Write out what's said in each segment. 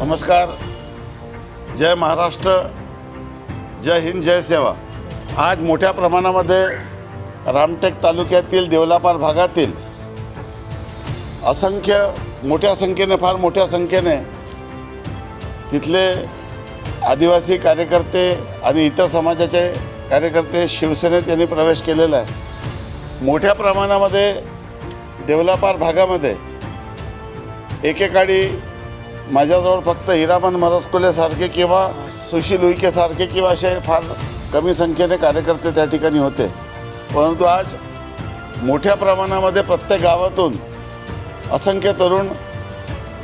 नमस्कार, जय महाराष्ट्र, जय हिंद, जय सेवा। आज मोठ्या प्रमाणामध्ये रामटेक तालुक्यातील देवलापार भागातील फार मोठ्या संख्येने तिथले आदिवासी कार्यकर्ते आणि इतर समाजाचे कार्यकर्ते शिवसेनेत यांनी प्रवेश केलेला आहे। मोठ्या प्रमाणामध्ये देवलापार भागामध्ये एकेकाळी माझ्याजवळ फक्त हिरामन मरसकुलेसारखे किंवा सुशील उईकेसारखे किंवा असे फार कमी संख्येने कार्यकर्ते त्या ठिकाणी होते, परंतु आज मोठ्या प्रमाणामध्ये प्रत्येक गावातून असंख्य तरुण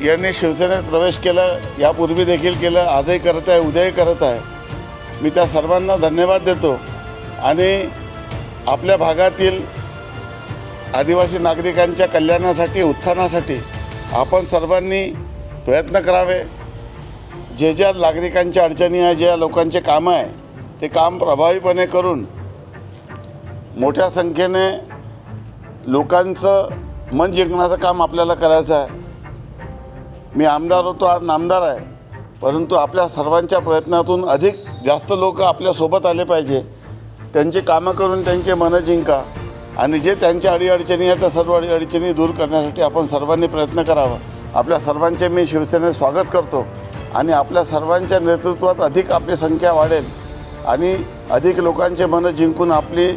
यांनी शिवसेनेत प्रवेश केला। यापूर्वी देखील केलं, आजही करत आहे, उद्याही करत आहे। मी त्या सर्वांना धन्यवाद देतो आणि आपल्या भागातील आदिवासी नागरिकांच्या कल्याणासाठी, उत्थानासाठी आपण सर्वांनी प्रयत्न करावे। ज्या नागरिकांच्या अडचणी आहे, ज्या लोकांचे कामं आहे, ते काम प्रभावीपणे करून मोठ्या संख्येने लोकांचं मन जिंकण्याचं काम आपल्याला करायचं आहे। मी आमदार होतो, आज नामदार आहे, परंतु आपल्या सर्वांच्या प्रयत्नातून अधिक जास्त लोक आपल्यासोबत आले पाहिजे। त्यांची कामं करून त्यांचे मनं जिंका आणि जे त्यांच्या अडीअडचणी आहेत त्या सर्व अडीअडचणी दूर करण्यासाठी आपण सर्वांनी प्रयत्न करावा। आपल्या सर्वांचे मी शिवसेनेत स्वागत करतो आणि आपल्या सर्वांच्या नेतृत्वात अधिक आपली संख्या वाढेल आणि अधिक लोकांचे मनं जिंकून आपली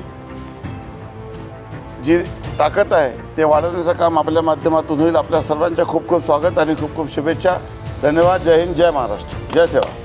जी ताकद आहे ते वाढवण्याचं काम आपल्या माध्यमातून होईल। आपल्या सर्वांचे खूप खूप स्वागत आणि खूप खूप शुभेच्छा। धन्यवाद। जय हिंद, जय महाराष्ट्र, जय सेवा।